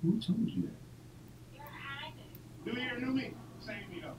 Who told you that? New year, new me. Same me though.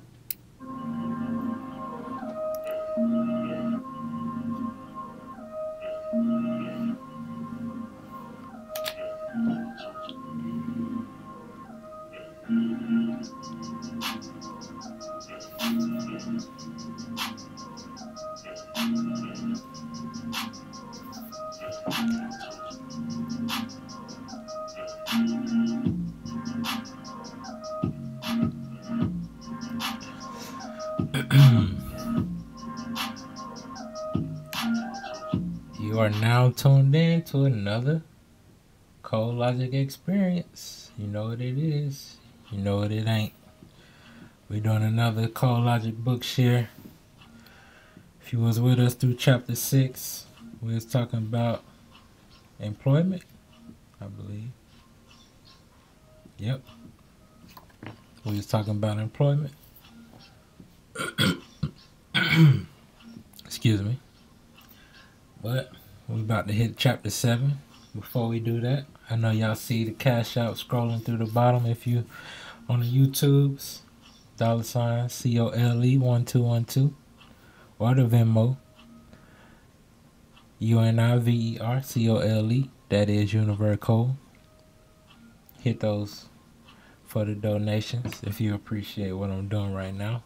You are now tuned in to another ColeLogic experience. You know what it is. You know what it ain't. We're doing another ColeLogic BookShare. If you was with us through chapter 6, we was talking about employment, I believe. Yep. We was talking about employment. Excuse me. But we about to hit chapter 7. Before we do that, I know y'all see the cash out scrolling through the bottom if you on the YouTubes. $ COLE1212 or the Venmo UNIVERCOLE, that is Univercole. Hit those for the donations if you appreciate what I'm doing right now.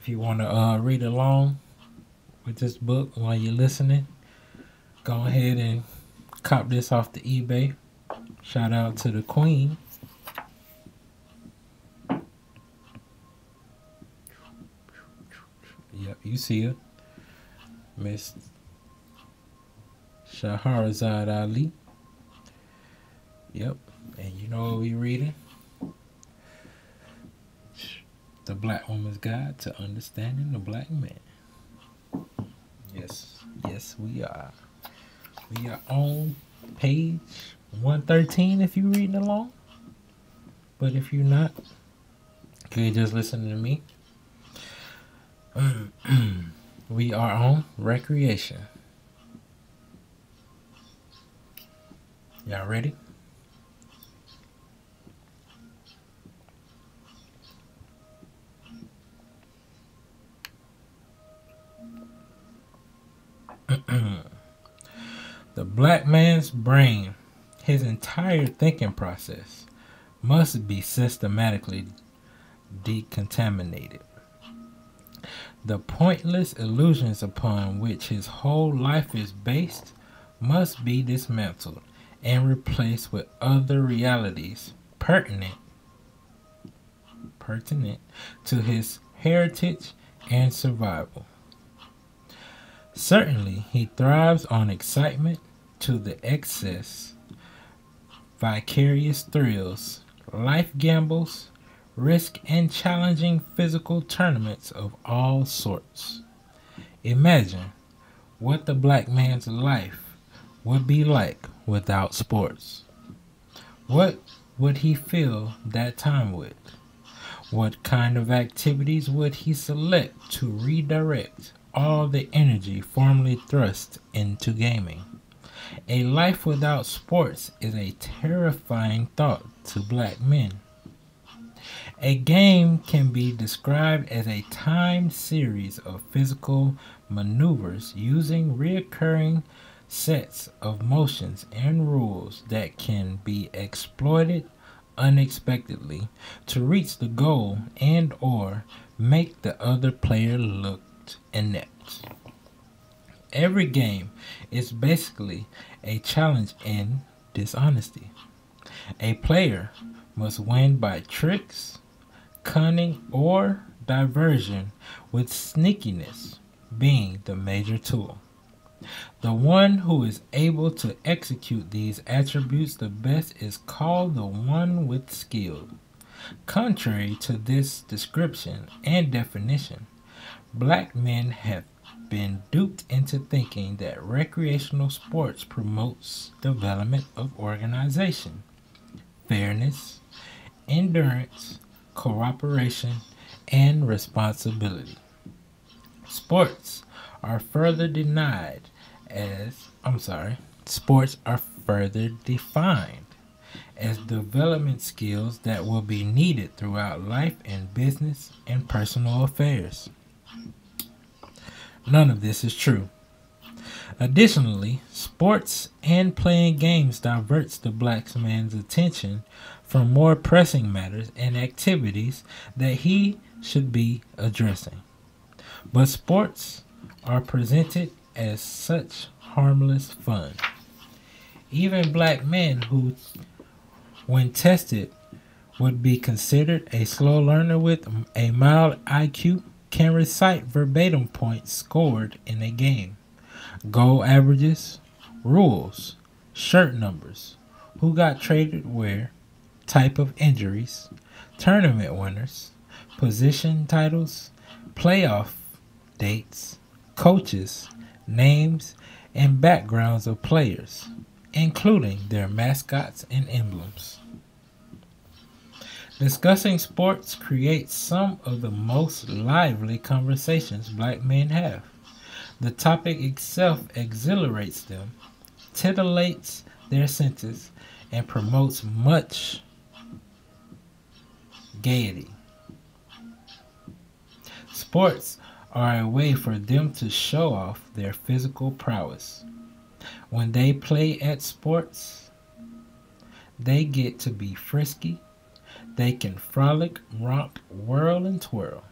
If you want to read along with this book while you're listening, go ahead and cop this off the eBay. Shout out to the Queen. Yep, you see her. Miss Shahrazad Ali. Yep, and you know what we reading? The Blackwoman's Guide to Understanding the Blackman. Yes, we are. We are on page 113 if you're reading along. But if you're not, you can just listen to me. We are on recreation. Y'all ready? The black man's brain, his entire thinking process, must be systematically decontaminated. The pointless illusions upon which his whole life is based must be dismantled and replaced with other realities pertinent to his heritage and survival. Certainly, he thrives on excitement to the excess, vicarious thrills, life gambles, risk and challenging physical tournaments of all sorts. Imagine what the black man's life would be like without sports. What would he fill that time with? What kind of activities would he select to redirect all the energy formerly thrust into gaming? A life without sports is a terrifying thought to black men. A game can be described as a timed series of physical maneuvers using recurring sets of motions and rules that can be exploited unexpectedly to reach the goal and or make the other player look inept. Every game is basically a challenge in dishonesty. A player must win by tricks, cunning, or diversion, with sneakiness being the major tool. The one who is able to execute these attributes the best is called the one with skill. Contrary to this description and definition, black men have been duped into thinking that recreational sports promotes development of organization, fairness, endurance, cooperation, and responsibility. Sports are further denied as sports are further defined as development skills that will be needed throughout life in business and personal affairs. None of this is true. Additionally, sports and playing games diverts the black man's attention from more pressing matters and activities that he should be addressing. But sports are presented as such harmless fun. Even black men who, when tested, would be considered a slow learner with a mild IQ can recite verbatim points scored in a game, goal averages, rules, shirt numbers, who got traded where, type of injuries, tournament winners, position titles, playoff dates, coaches, names, and backgrounds of players, including their mascots and emblems. Discussing sports creates some of the most lively conversations black men have. The topic itself exhilarates them, titillates their senses, and promotes much gaiety. Sports are a way for them to show off their physical prowess. When they play at sports, they get to be frisky. They can frolic, romp, whirl, and twirl.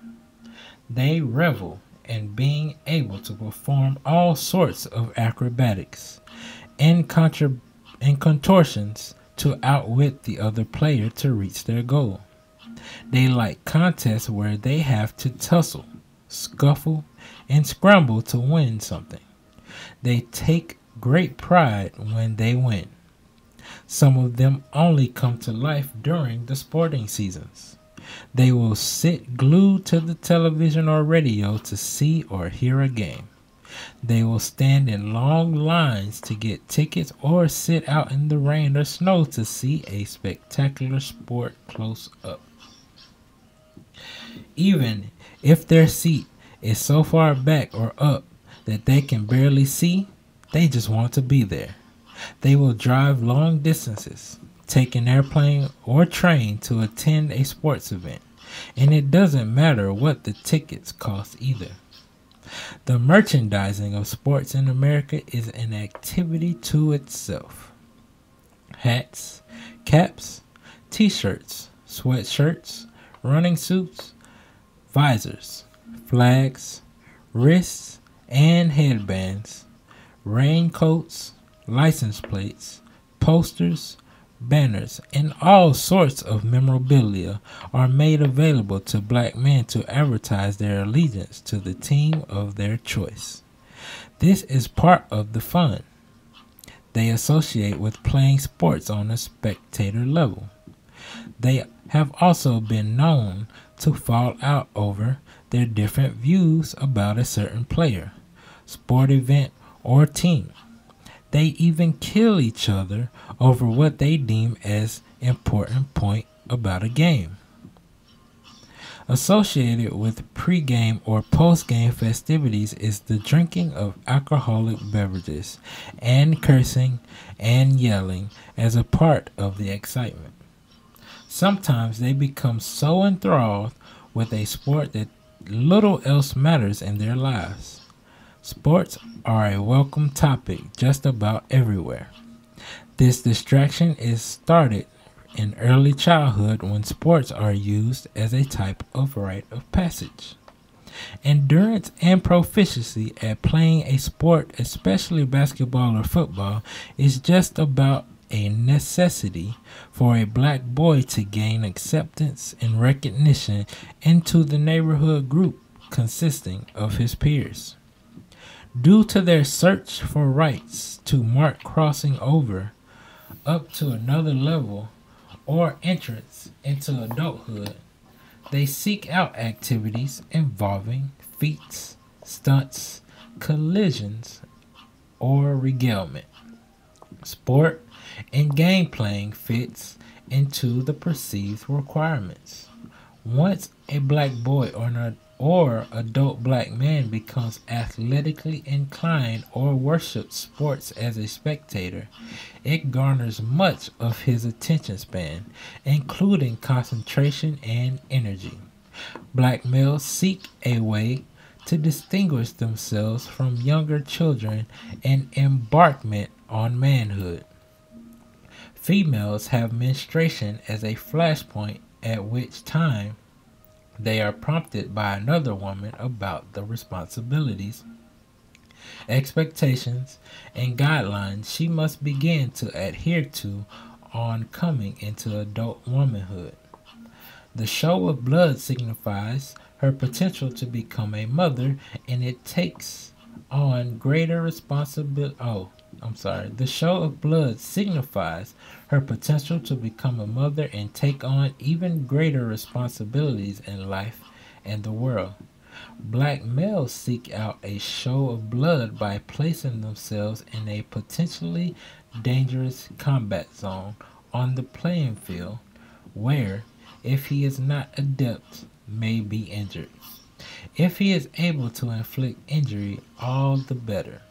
They revel in being able to perform all sorts of acrobatics and contortions to outwit the other player to reach their goal. They like contests where they have to tussle, scuffle, and scramble to win something. They take great pride when they win. Some of them only come to life during the sporting seasons. They will sit glued to the television or radio to see or hear a game. They will stand in long lines to get tickets or sit out in the rain or snow to see a spectacular sport close up. Even if their seat is so far back or up that they can barely see, they just want to be there. They will drive long distances, take an airplane or train to attend a sports event, and it doesn't matter what the tickets cost either. The merchandising of sports in America is an activity to itself. Hats, caps, t-shirts, sweatshirts, running suits, visors, flags, wrists and headbands, raincoats, license plates, posters, banners, and all sorts of memorabilia are made available to black men to advertise their allegiance to the team of their choice. This is part of the fun they associate with playing sports on a spectator level. They have also been known to fall out over their different views about a certain player, sport event, or team. They even kill each other over what they deem as important point about a game. Associated with pre-game or post-game festivities is the drinking of alcoholic beverages and cursing and yelling as a part of the excitement. Sometimes they become so enthralled with a sport that little else matters in their lives. Sports are a welcome topic just about everywhere. This distraction is started in early childhood when sports are used as a type of rite of passage. Endurance and proficiency at playing a sport, especially basketball or football, is just about a necessity for a black boy to gain acceptance and recognition into the neighborhood group consisting of his peers. Due to their search for rights to mark crossing over up to another level or entrance into adulthood, they seek out activities involving feats, stunts, collisions, or regalement. Sport and game playing fits into the perceived requirements. Once a black boy or adult black man becomes athletically inclined or worships sports as a spectator, it garners much of his attention span, including concentration and energy. Black males seek a way to distinguish themselves from younger children in embarkment on manhood. Females have menstruation as a flashpoint at which time they are prompted by another woman about the responsibilities, expectations, and guidelines she must begin to adhere to on coming into adult womanhood. The show of blood signifies her potential to become a mother, and it takes on greater responsibility. The show of blood signifies her potential to become a mother and take on even greater responsibilities in life and the world. Black males seek out a show of blood by placing themselves in a potentially dangerous combat zone on the playing field where, if he is not adept, may be injured. If he is able to inflict injury, all the better.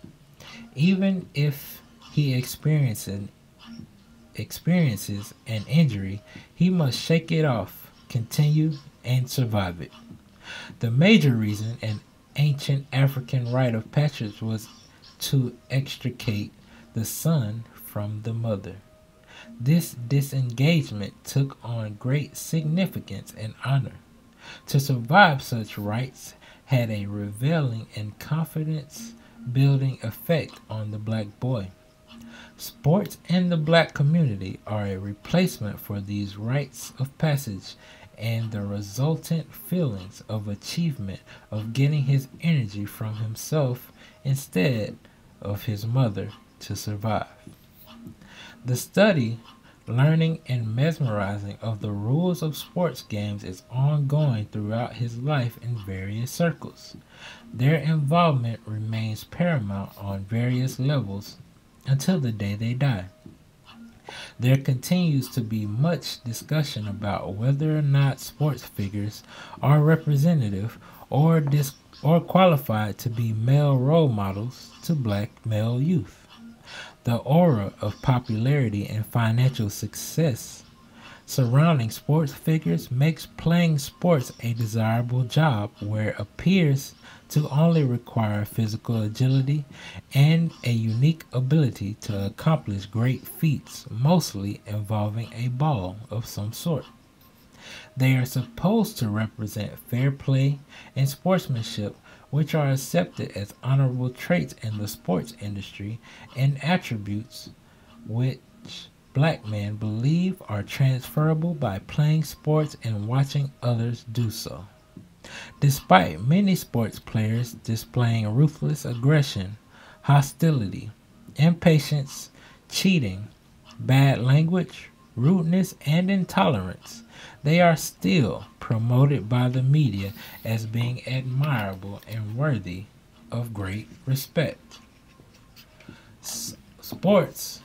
Even if he experiences an injury, he must shake it off, continue, and survive it. The major reason an ancient African rite of passage was to extricate the son from the mother. This disengagement took on great significance and honor. To survive such rites had a revealing and confidence building effect on the black boy. Sports in the black community are a replacement for these rites of passage and the resultant feelings of achievement of getting his energy from himself instead of his mother to survive. The study, learning, and mesmerizing of the rules of sports games is ongoing throughout his life in various circles. Their involvement remains paramount on various levels until the day they die. There continues to be much discussion about whether or not sports figures are representative or qualified to be male role models to black male youth. The aura of popularity and financial success surrounding sports figures makes playing sports a desirable job where it appears to only require physical agility and a unique ability to accomplish great feats, mostly involving a ball of some sort. They are supposed to represent fair play and sportsmanship, which are accepted as honorable traits in the sports industry and attributes which black men believe are transferable by playing sports and watching others do so. Despite many sports players displaying ruthless aggression, hostility, impatience, cheating, bad language, rudeness, and intolerance, they are still promoted by the media as being admirable and worthy of great respect. Sports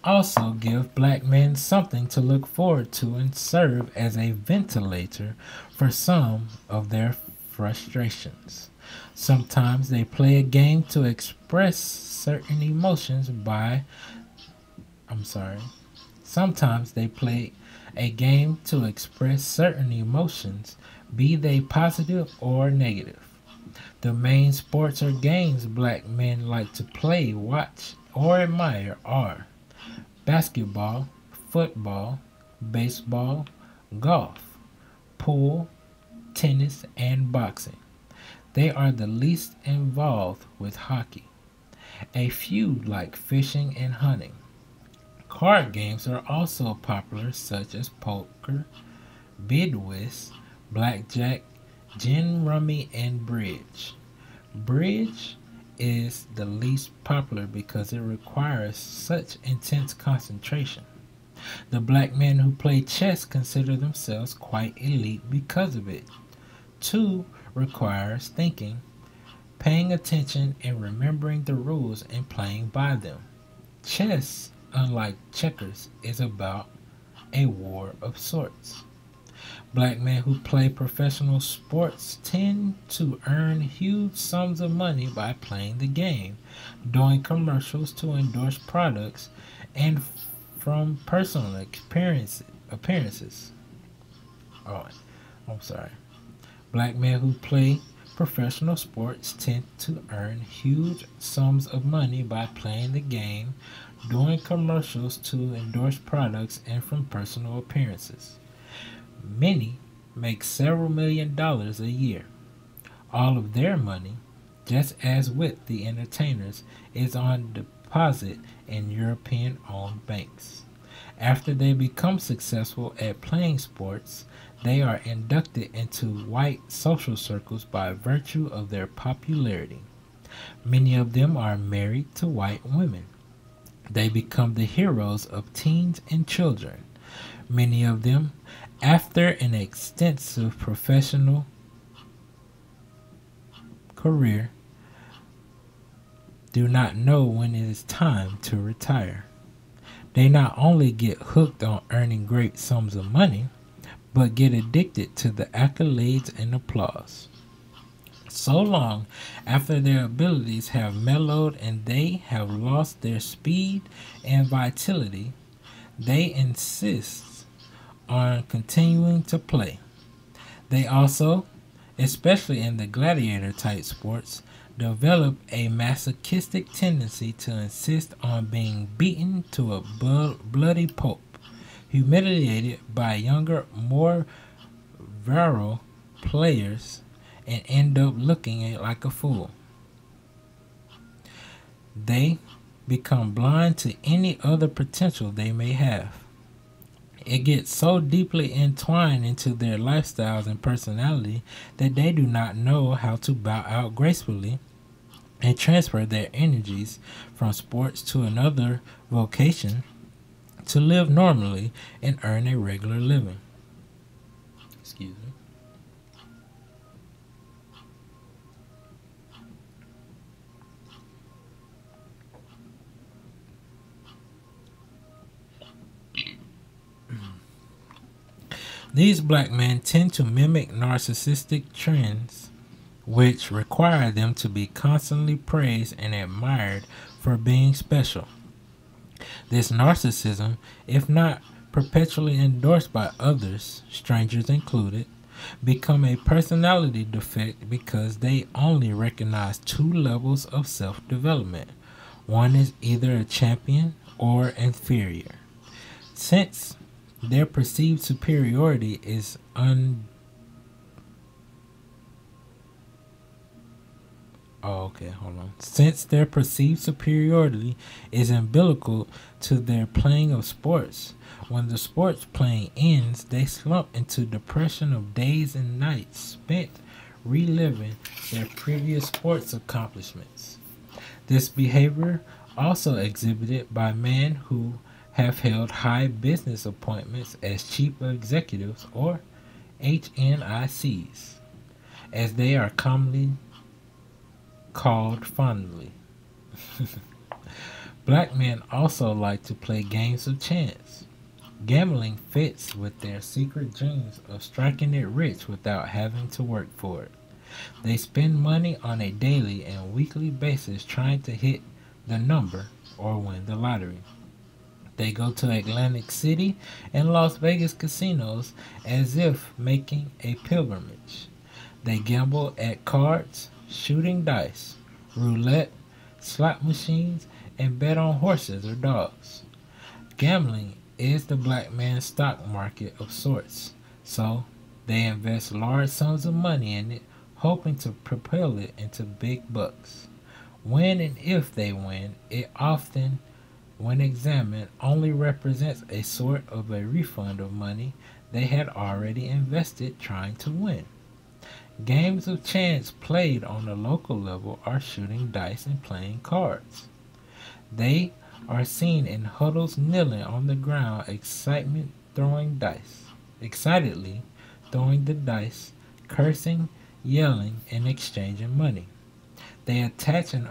also give black men something to look forward to and serve as a ventilator for some of their frustrations. Sometimes they play a game to express certain emotions Sometimes they play a game to express certain emotions, be they positive or negative. The main sports or games black men like to play, watch, or admire are basketball, football, baseball, golf, pool, tennis, and boxing. They are the least involved with hockey. A few like fishing and hunting. Card games are also popular, such as poker, bid whist, blackjack, gin rummy, and bridge. Bridge is the least popular because it requires such intense concentration. The black men who play chess consider themselves quite elite because of it. 2 requires thinking, paying attention, and remembering the rules and playing by them. Chess, unlike checkers, is about a war of sorts. Black men who play professional sports tend to earn huge sums of money by playing the game, doing commercials to endorse products, and from personal appearances. Oh, I'm sorry. Black men who play professional sports tend to earn huge sums of money by playing the game, doing commercials to endorse products, and from personal appearances. Many make several $1,000,000 a year. All of their money, just as with the entertainers, is on deposit in European owned banks. After they become successful at playing sports, they are inducted into white social circles by virtue of their popularity. Many of them are married to white women. They become the heroes of teens and children. Many of them, after an extensive professional career, do not know when it is time to retire. They not only get hooked on earning great sums of money, but get addicted to the accolades and applause. So long after their abilities have mellowed and they have lost their speed and vitality, they insist on continuing to play. They also, especially in the gladiator type sports, develop a masochistic tendency to insist on being beaten to a bloody pulp, humiliated by younger, more virile players, and end up looking like a fool. They become blind to any other potential they may have. It gets so deeply entwined into their lifestyles and personality that they do not know how to bow out gracefully and transfer their energies from sports to another vocation to live normally and earn a regular living. Excuse me. These black men tend to mimic narcissistic trends, which require them to be constantly praised and admired for being special. This narcissism, if not perpetually endorsed by others, strangers included, become a personality defect because they only recognize two levels of self-development. One is either a champion or inferior. Since their perceived superiority is Since their perceived superiority is umbilical to their playing of sports, when the sports playing ends, they slump into depression of days and nights spent reliving their previous sports accomplishments. This behavior also exhibited by men who have held high business appointments as chief executives or HNICs, as they are commonly called fondly. Black men also like to play games of chance. Gambling fits with their secret dreams of striking it rich without having to work for it. They spend money on a daily and weekly basis trying to hit the number or win the lottery. They go to Atlantic City and Las Vegas casinos as if making a pilgrimage. They gamble at cards, shooting dice, roulette, slot machines, and bet on horses or dogs. Gambling is the black man's stock market of sorts, so they invest large sums of money in it, hoping to propel it into big bucks. When and if they win, it often, when examined, only represents a sort of a refund of money they had already invested trying to win. Games of chance played on the local level are shooting dice and playing cards. They are seen in huddles kneeling on the ground, excitedly throwing the dice, cursing, yelling, and exchanging money. They attach an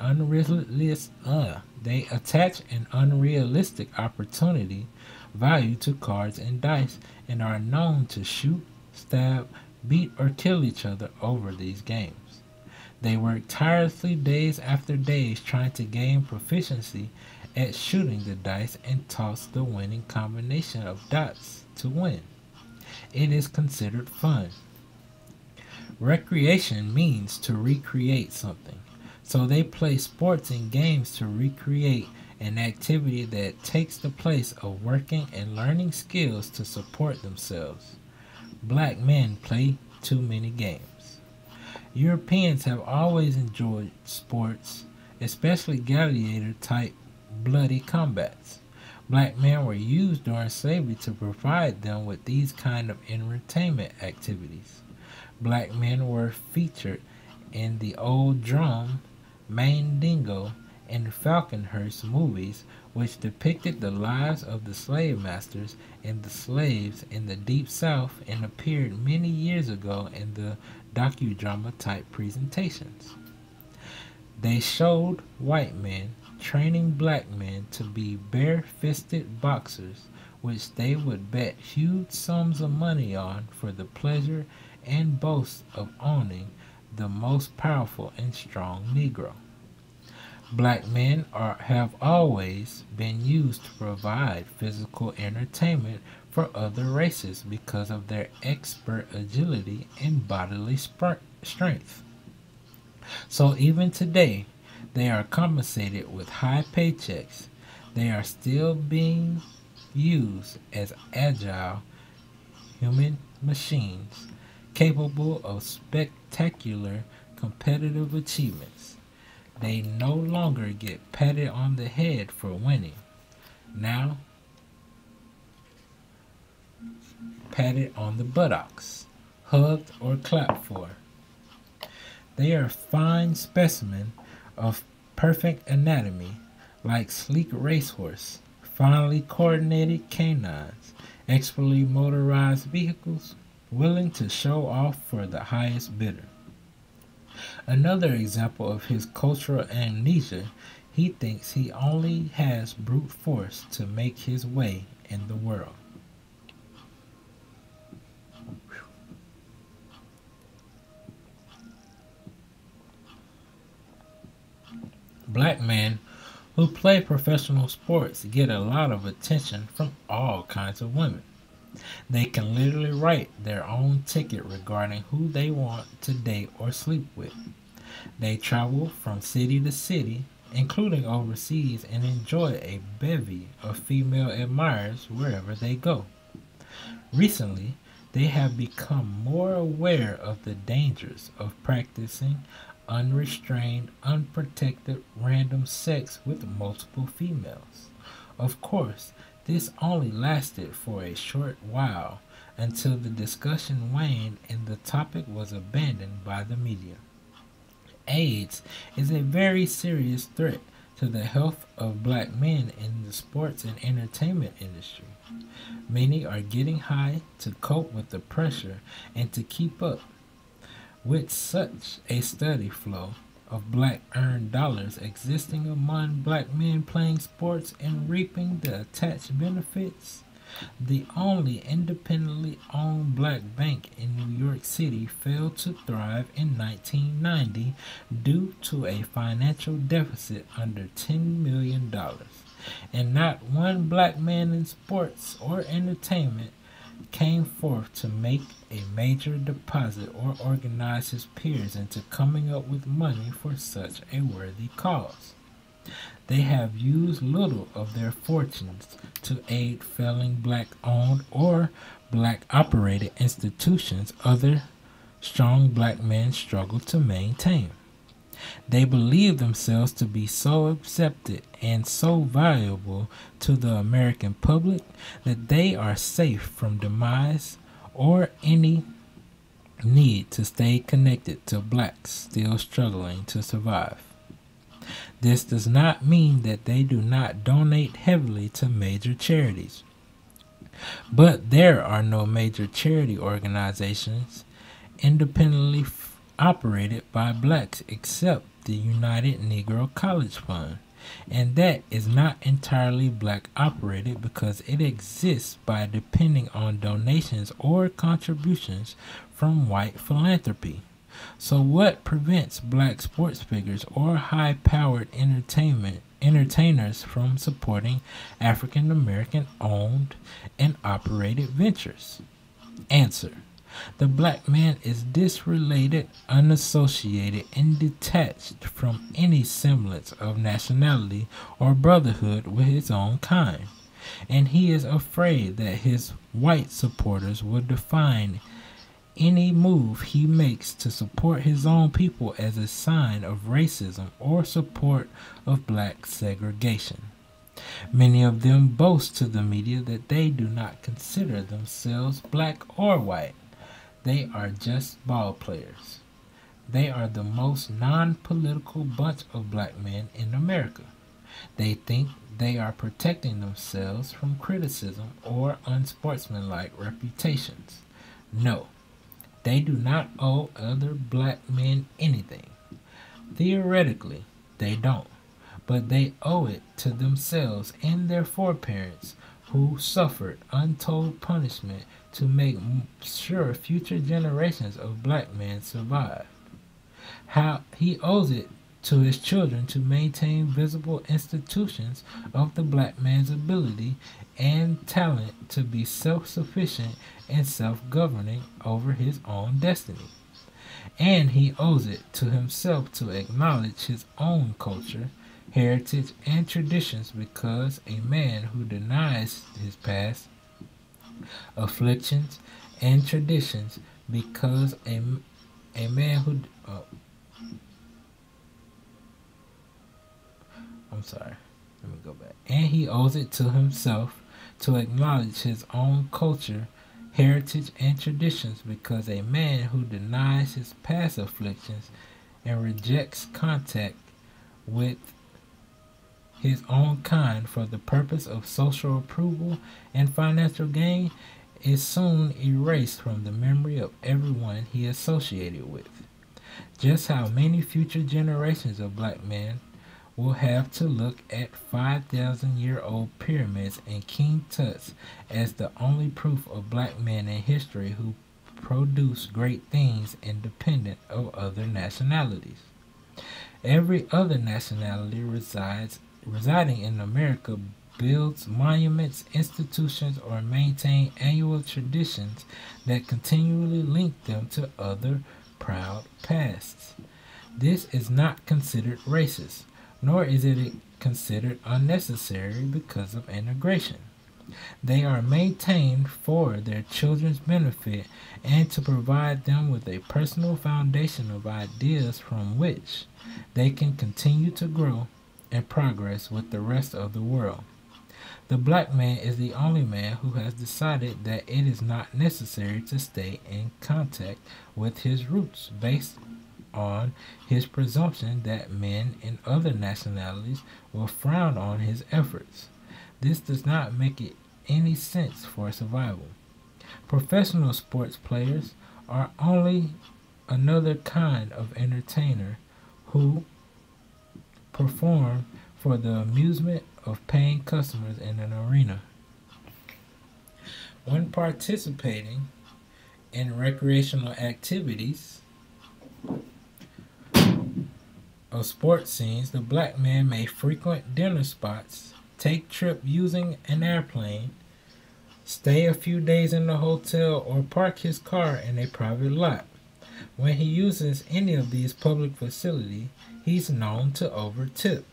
unrealistic opportunity value to cards and dice and are known to shoot, stab, beat, or kill each other over these games. They work tirelessly days after days trying to gain proficiency at shooting the dice and toss the winning combination of dots to win. It is considered fun. Recreation means to recreate something. So they play sports and games to recreate an activity that takes the place of working and learning skills to support themselves. Black men play too many games. Europeans have always enjoyed sports, especially gladiator type bloody combats. Black men were used during slavery to provide them with these kind of entertainment activities. Black men were featured in the Old Drum, Mandingo, and Falconhurst movies, which depicted the lives of the slave masters and the slaves in the Deep South and appeared many years ago in the docudrama type presentations. They showed white men training black men to be bare-fisted boxers, which they would bet huge sums of money on for the pleasure and boast of owning the most powerful and strong Negro. Black men have always been used to provide physical entertainment for other races because of their expert agility and bodily strength. So even today, they are compensated with high paychecks. They are still being used as agile human machines capable of spectacular competitive achievements. They no longer get patted on the head for winning. Now, patted on the buttocks, hugged or clapped for. They are fine specimens of perfect anatomy, like sleek racehorse, finely coordinated canines, expertly motorized vehicles, willing to show off for the highest bidder. Another example of his cultural amnesia, he thinks he only has brute force to make his way in the world. Black men who play professional sports get a lot of attention from all kinds of women. They can literally write their own ticket regarding who they want to date or sleep with. They travel from city to city, including overseas, and enjoy a bevy of female admirers wherever they go. Recently, they have become more aware of the dangers of practicing unrestrained, unprotected, random sex with multiple females. Of course, this only lasted for a short while until the discussion waned and the topic was abandoned by the media. AIDS is a very serious threat to the health of black men in the sports and entertainment industry. Many are getting high to cope with the pressure and to keep up. With such a steady flow of black earned dollars existing among black men playing sports and reaping the attached benefits, the only independently owned black bank in New York City failed to thrive in 1990 due to a financial deficit under $10 million. And not one black man in sports or entertainment came forth to make a major deposit or organize his peers into coming up with money for such a worthy cause. They have used little of their fortunes to aid failing black-owned or black-operated institutions other strong black men struggle to maintain. They believe themselves to be so accepted and so valuable to the American public that they are safe from demise or any need to stay connected to blacks still struggling to survive. This does not mean that they do not donate heavily to major charities. But there are no major charity organizations independently operated by blacks except the United Negro College Fund and that is not entirely black operated because it exists by depending on donations or contributions from white philanthropy. So what prevents black sports figures or high-powered entertainers from supporting African American owned and operated ventures? Answer: the black man is disrelated, unassociated, and detached from any semblance of nationality or brotherhood with his own kind, and he is afraid that his white supporters will define any move he makes to support his own people as a sign of racism or support of black segregation. Many of them boast to the media that they do not consider themselves black or white. They are just ball players. They are the most non-political bunch of black men in America. They think they are protecting themselves from criticism or unsportsmanlike reputations. No, they do not owe other black men anything. Theoretically, they don't, but they owe it to themselves and their foreparents who suffered untold punishment to make sure future generations of black men survive. How he owes it to his children to maintain visible institutions of the black man's ability and talent to be self-sufficient and self-governing over his own destiny. And he owes it to himself to acknowledge his own culture, heritage, and traditions, because a man who denies his past afflictions and traditions because a man who let me go back. And he owes it to himself to acknowledge his own culture, heritage, and traditions, because a man who denies his past afflictions and rejects contact with his own kind for the purpose of social approval and financial gain is soon erased from the memory of everyone he associated with. Just how many future generations of black men will have to look at 5,000-year-old pyramids and King Tut's as the only proof of black men in history who produced great things independent of other nationalities. Every other nationality residing in America builds monuments, institutions, or maintain annual traditions that continually link them to other proud pasts. This is not considered racist, nor is it considered unnecessary because of integration. They are maintained for their children's benefit and to provide them with a personal foundation of ideas from which they can continue to grow and progress with the rest of the world. The black man is the only man who has decided that it is not necessary to stay in contact with his roots based on his presumption that men in other nationalities will frown on his efforts. This does not make it any sense for survival. Professional sports players are only another kind of entertainer who perform for the amusement of paying customers in an arena. When participating in recreational activities of sports scenes, the black man may frequent dinner spots, take trip using an airplane, stay a few days in a hotel, or park his car in a private lot. When he uses any of these public facilities, he's known to overtip.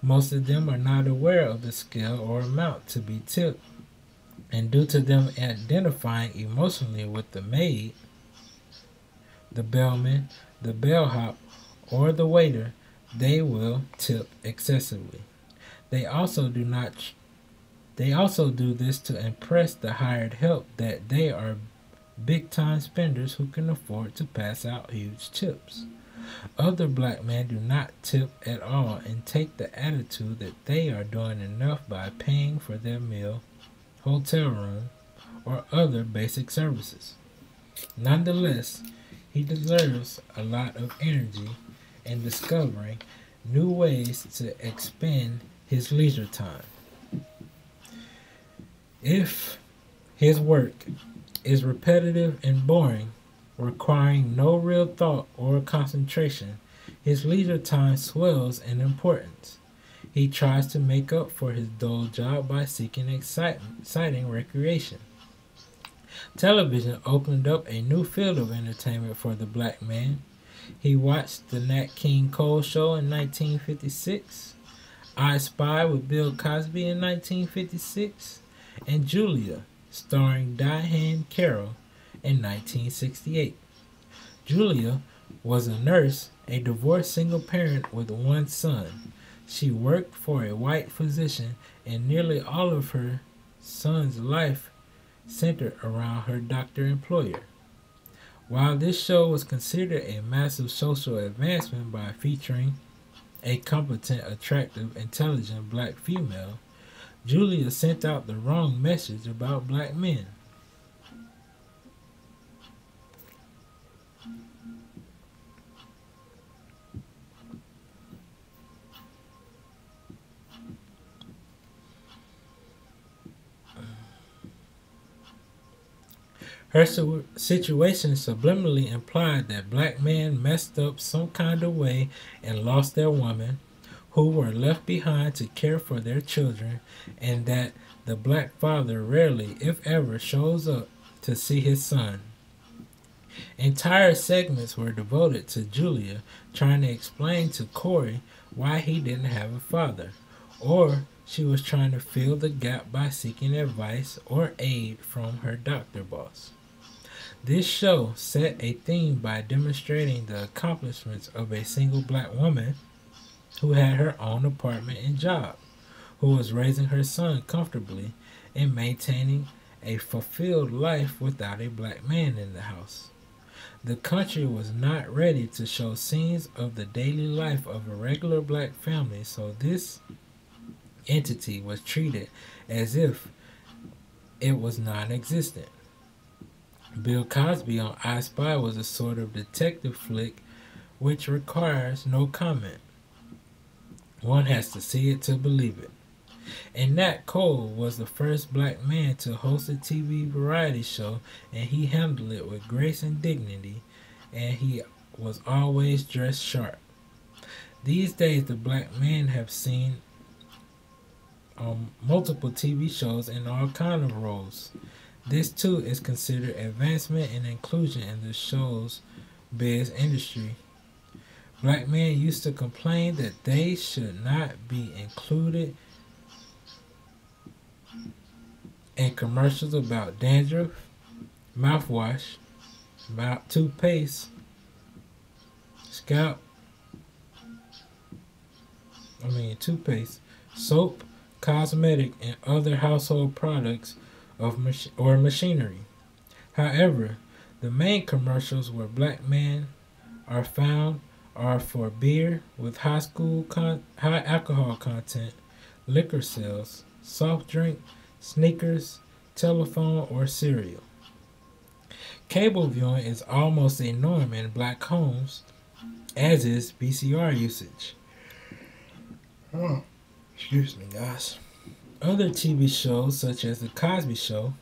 Most of them are not aware of the scale or amount to be tipped, and due to them identifying emotionally with the maid, the bellman, the bellhop, or the waiter, they will tip excessively. They also do this to impress the hired help that they are big-time spenders who can afford to pass out huge tips. Other black men do not tip at all and take the attitude that they are doing enough by paying for their meal, hotel room, or other basic services. Nonetheless, he deserves a lot of energy in discovering new ways to expend his leisure time. If his work is repetitive and boring, requiring no real thought or concentration, his leisure time swells in importance. He tries to make up for his dull job by seeking exciting recreation. Television opened up a new field of entertainment for the black man. He watched the Nat King Cole Show in 1956, I Spy with Bill Cosby in 1956, and Julia, starring Diahann Carroll, in 1968. Julia was a nurse, a divorced single parent with one son. She worked for a white physician, and nearly all of her son's life centered around her doctor employer. While this show was considered a massive social advancement by featuring a competent, attractive, intelligent black female, Julia sent out the wrong message about black men. Her situation subliminally implied that black men messed up some kind of way and lost their woman, who were left behind to care for their children, and that the black father rarely, if ever, shows up to see his son. Entire segments were devoted to Julia trying to explain to Corey why he didn't have a father, or she was trying to fill the gap by seeking advice or aid from her doctor boss. This show set a theme by demonstrating the accomplishments of a single black woman who had her own apartment and job, who was raising her son comfortably and maintaining a fulfilled life without a black man in the house. The country was not ready to show scenes of the daily life of a regular black family, so this entity was treated as if it was non-existent. Bill Cosby on I Spy was a sort of detective flick which requires no comment. One has to see it to believe it. And Nat Cole was the first black man to host a TV variety show, and he handled it with grace and dignity, and he was always dressed sharp. These days, the black men have seen multiple TV shows in all kinds of roles. This too is considered advancement and inclusion in the show's biz industry. Black men used to complain that they should not be included in commercials about dandruff, mouthwash, toothpaste, soap, cosmetic, and other household products or machinery. However, the main commercials where black men are found are for beer with high alcohol content, liquor sales, soft drink, sneakers, telephone, or cereal. Cable viewing is almost a norm in black homes, as is VCR usage. Excuse me, guys. Other TV shows, such as The Cosby Show,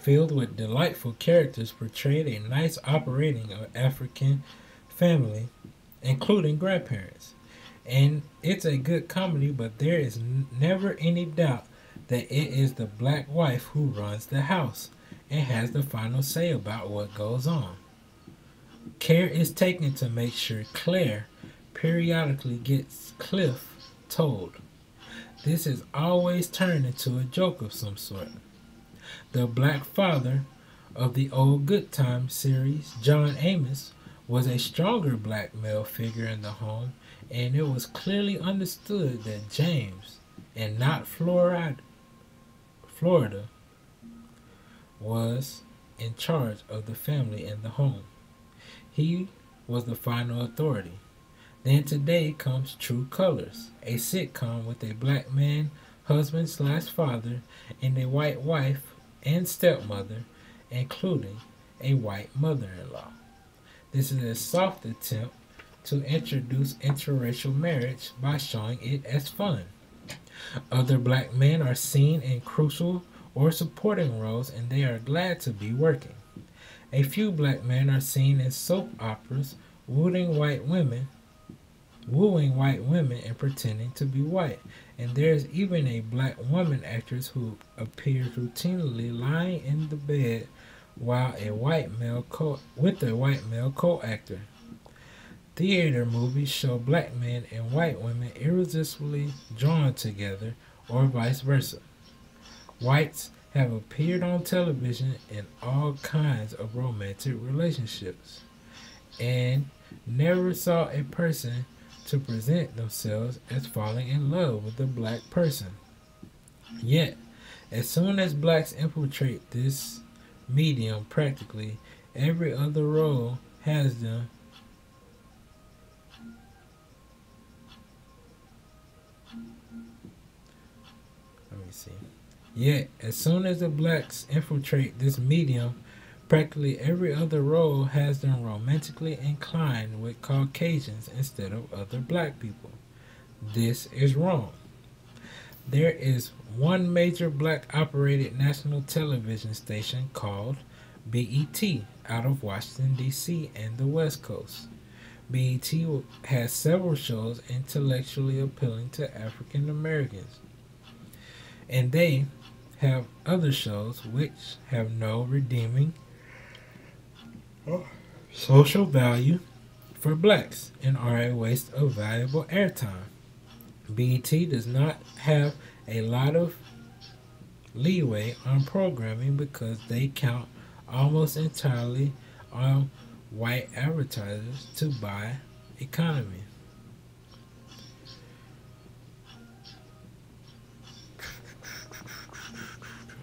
filled with delightful characters, portrayed a nice operating African family, including grandparents. And it's a good comedy, but there is never any doubt that it is the black wife who runs the house and has the final say about what goes on. Care is taken to make sure Claire periodically gets Cliff told. This is always turned into a joke of some sort. The black father of the old Good Times series, John Amos, was a stronger black male figure in the home, and it was clearly understood that James, and not Florida, was in charge of the family and the home. He was the final authority. Then today comes True Colors, a sitcom with a black man, husband/father, and a white wife and stepmother, including a white mother-in-law. This is a soft attempt to introduce interracial marriage by showing it as fun. Other black men are seen in crucial or supporting roles and they are glad to be working. A few black men are seen in soap operas wooing white women and pretending to be white. And there's even a black woman actress who appears routinely lying in the bed while with a white male co-actor. Theater movies show black men and white women irresistibly drawn together or vice versa. Whites have appeared on television in all kinds of romantic relationships and never saw a person to present themselves as falling in love with a black person. Yet, as soon as blacks infiltrate this medium, practically every other role has them. Let me see. Yet, as soon as the blacks infiltrate this medium, practically every other role has them romantically inclined with Caucasians instead of other black people. This is wrong. There is one major black operated national television station called BET out of Washington, D.C. and the West Coast. BET has several shows intellectually appealing to African Americans, and they have other shows which have no redeeming social value for blacks and are a waste of valuable airtime. BET does not have a lot of leeway on programming because they count almost entirely on white advertisers to buy economy.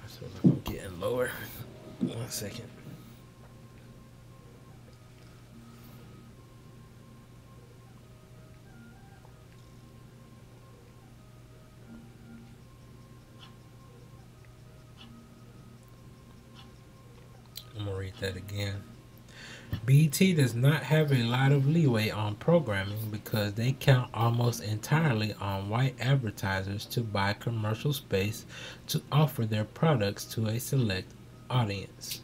So I'm getting lower. 1 second. I'm going to read that again. BT does not have a lot of leeway on programming because they count almost entirely on white advertisers to buy commercial space to offer their products to a select audience.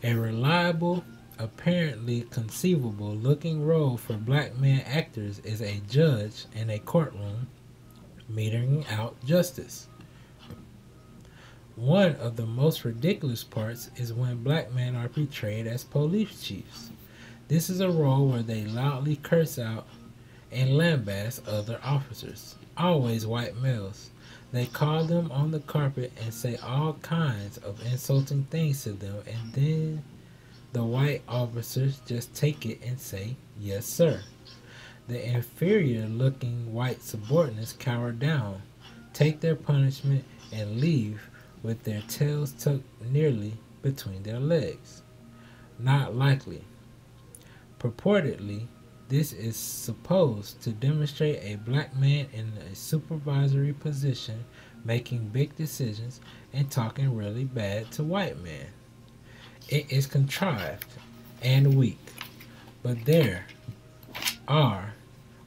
A reliable, apparently conceivable looking role for black men actors is a judge in a courtroom metering out justice. One of the most ridiculous parts is when black men are portrayed as police chiefs. This is a role where they loudly curse out and lambaste other officers, always white males. They call them on the carpet and say all kinds of insulting things to them, and then the white officers just take it and say, "Yes, sir." The inferior-looking white subordinates cower down, take their punishment, and leave with their tails tucked nearly between their legs. Not likely. Purportedly, this is supposed to demonstrate a black man in a supervisory position making big decisions and talking really bad to white men. It is contrived and weak, but there are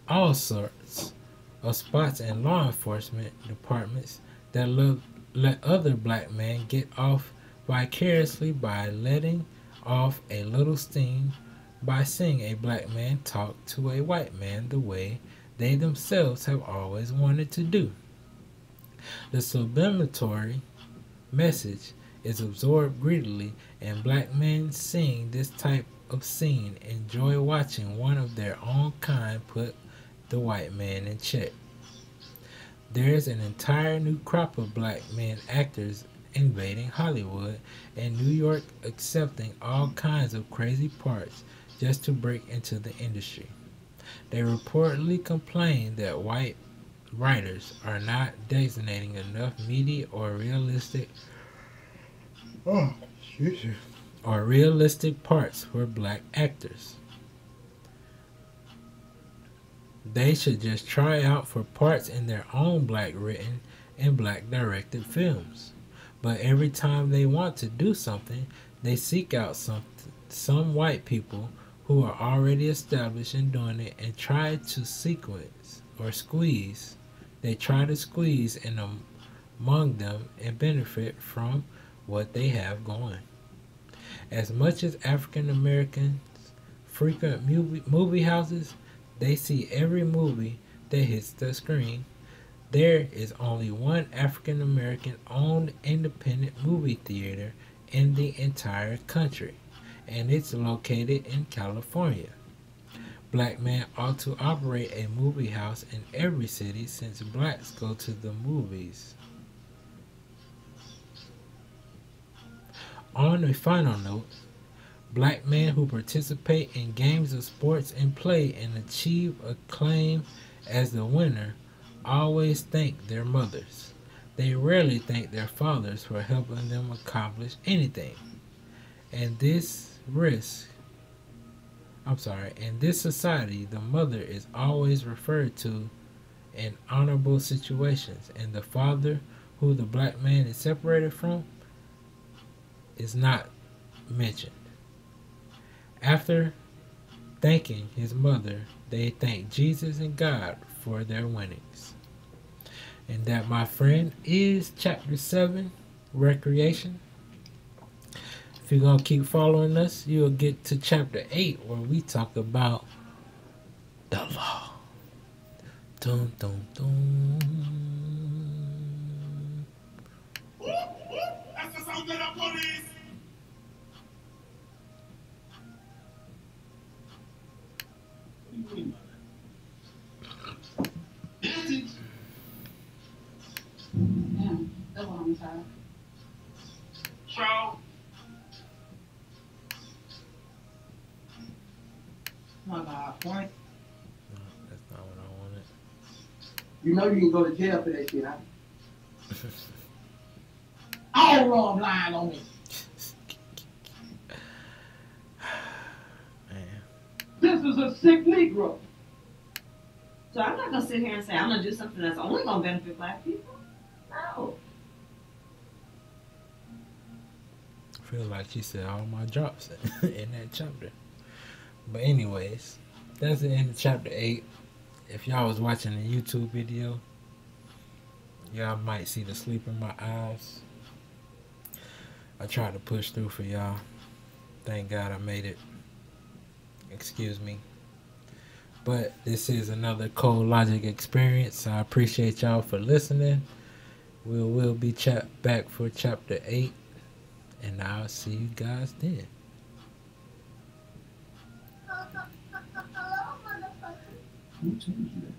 all sorts of spots in law enforcement departments that let other black men get off vicariously by letting off a little steam by seeing a black man talk to a white man the way they themselves have always wanted to do. The subliminatory message is absorbed greedily, and black men seeing this type of scene enjoy watching one of their own kind put the white man in check. There's an entire new crop of black men actors invading Hollywood and New York, accepting all kinds of crazy parts just to break into the industry. They reportedly complain that white writers are not designating enough meaty or realistic parts for black actors. They should just try out for parts in their own black written and black directed films. But every time they want to do something, they seek out some white people who are already established in doing it and try to sequence or squeeze. They try to squeeze in among them and benefit from what they have going. As much as African Americans frequent movie houses, they see every movie that hits the screen. There is only one African American owned independent movie theater in the entire country, and it's located in California. Blackman ought to operate a movie house in every city since blacks go to the movies. On a final note, black men who participate in games of sports and play and achieve acclaim as the winner always thank their mothers. They rarely thank their fathers for helping them accomplish anything. And in this society, the mother is always referred to in honorable situations, and the father, who the black man is separated from, is not mentioned. After thanking his mother, they thank Jesus and God for their winnings. And that, my friend, is chapter 7, Recreation. If you're going to keep following us, you'll get to chapter 8, where we talk about the law. Dun, dun, dun. That's the sound of the police. What do you mean by that? Message. Yeah, that's what I'm tired. Show. My God, point. No, that's not what I wanted. You know you can go to jail for that shit, huh? All wrong lying on me. Man. This is a sick Negro. So I'm not gonna sit here and say I'm gonna do something that's only gonna benefit black people. No. I feel like she said all my drops in that chapter. But anyways, that's the end of chapter 8. If y'all was watching the YouTube video, y'all might see the sleep in my eyes. I tried to push through for y'all. Thank God I made it. Excuse me. But this is another ColeLogic experience. I appreciate y'all for listening. We will be back for chapter 8. And I'll see you guys then. Who told you that?